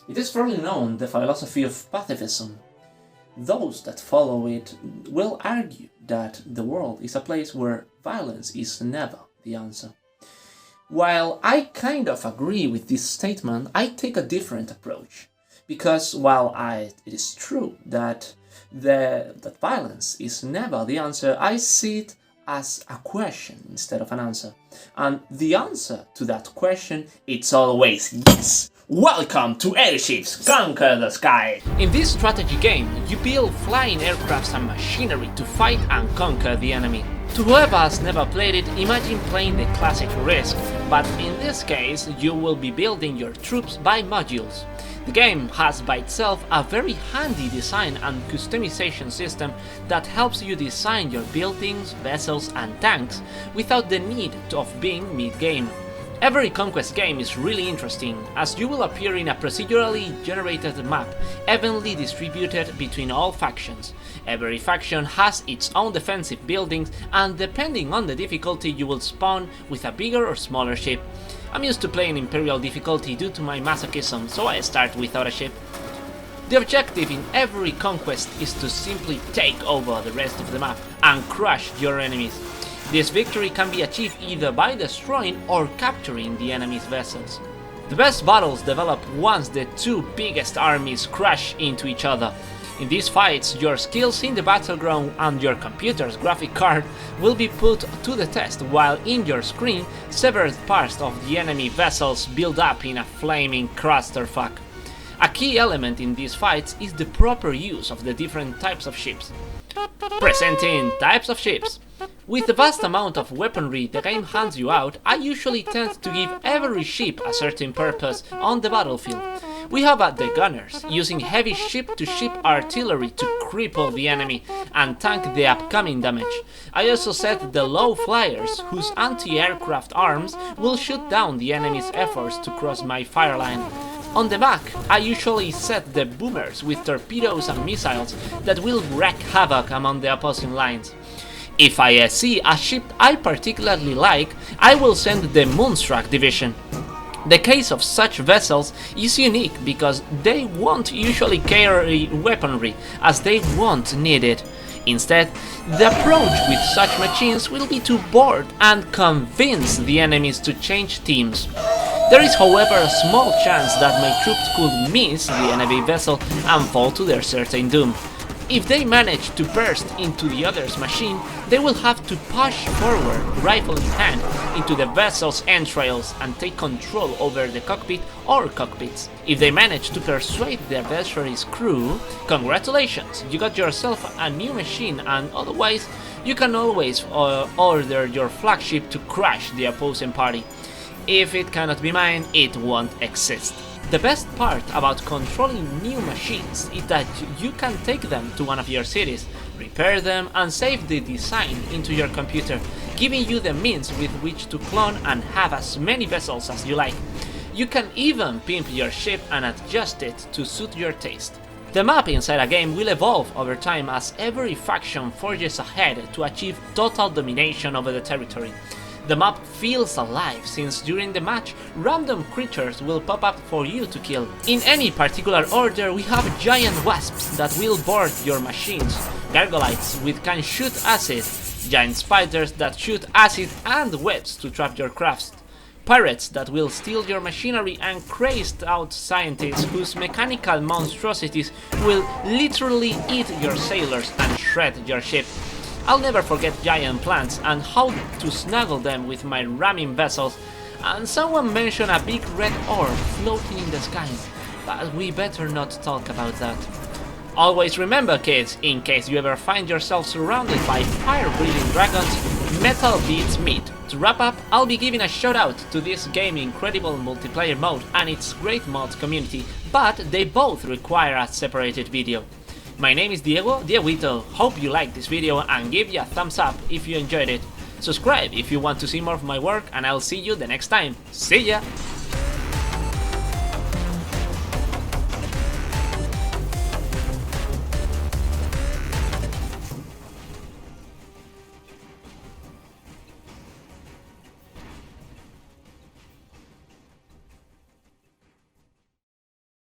It is fairly known, the philosophy of pacifism. Those that follow it will argue that the world is a place where violence is never the answer. While I kind of agree with this statement, I take a different approach. Because while it is true that violence is never the answer, I see it as a question instead of an answer. And the answer to that question, it's always yes! Welcome to Airships Conquer the Sky! In this strategy game, you build flying aircrafts and machinery to fight and conquer the enemy. To whoever has never played it, imagine playing the classic Risk, but in this case you will be building your troops by modules. The game has by itself a very handy design and customization system that helps you design your buildings, vessels and tanks without the need of being mid-game. Every conquest game is really interesting, as you will appear in a procedurally generated map, evenly distributed between all factions. Every faction has its own defensive buildings, and depending on the difficulty you will spawn with a bigger or smaller ship. I'm used to playing Imperial difficulty due to my masochism, so I start without a ship. The objective in every conquest is to simply take over the rest of the map and crush your enemies. This victory can be achieved either by destroying or capturing the enemy's vessels. The best battles develop once the two biggest armies crash into each other. In these fights, your skills in the battleground and your computer's graphic card will be put to the test, while in your screen, severed parts of the enemy vessels build up in a flaming clusterfuck. A key element in these fights is the proper use of the different types of ships. Presenting types of ships. With the vast amount of weaponry the game hands you out, I usually tend to give every ship a certain purpose on the battlefield. We have the gunners, using heavy ship-to-ship artillery to cripple the enemy and tank the upcoming damage. I also set the low flyers, whose anti-aircraft arms will shoot down the enemy's efforts to cross my fire line. On the back, I usually set the boomers with torpedoes and missiles that will wreak havoc among the opposing lines. If I see a ship I particularly like, I will send the Moonstruck Division. The case of such vessels is unique because they won't usually carry weaponry, as they won't need it. Instead, the approach with such machines will be to board and convince the enemies to change teams. There is, however, a small chance that my troops could miss the enemy vessel and fall to their certain doom. If they manage to burst into the other's machine, they will have to push forward, rifle in hand, into the vessel's entrails and take control over the cockpit or cockpits. If they manage to persuade the adversary's crew, congratulations, you got yourself a new machine, and otherwise, you can always order your flagship to crush the opposing party. If it cannot be mine, it won't exist. The best part about controlling new machines is that you can take them to one of your cities, repair them and save the design into your computer, giving you the means with which to clone and have as many vessels as you like. You can even pimp your ship and adjust it to suit your taste. The map inside a game will evolve over time as every faction forges ahead to achieve total domination over the territory. The map feels alive since during the match, random creatures will pop up for you to kill. In any particular order, we have giant wasps that will board your machines, gargolites which can shoot acid, giant spiders that shoot acid and webs to trap your crafts, pirates that will steal your machinery, and crazed out scientists whose mechanical monstrosities will literally eat your sailors and shred your ship. I'll never forget giant plants and how to snuggle them with my ramming vessels, and someone mentioned a big red orb floating in the sky, but we better not talk about that. Always remember, kids, in case you ever find yourself surrounded by fire-breathing dragons, metal beats meat. To wrap up, I'll be giving a shout out to this game's incredible multiplayer mode and its great mod community, but they both require a separated video. My name is Diewitoh, hope you liked this video and give you a thumbs up if you enjoyed it. Subscribe if you want to see more of my work, and I'll see you the next time. See ya!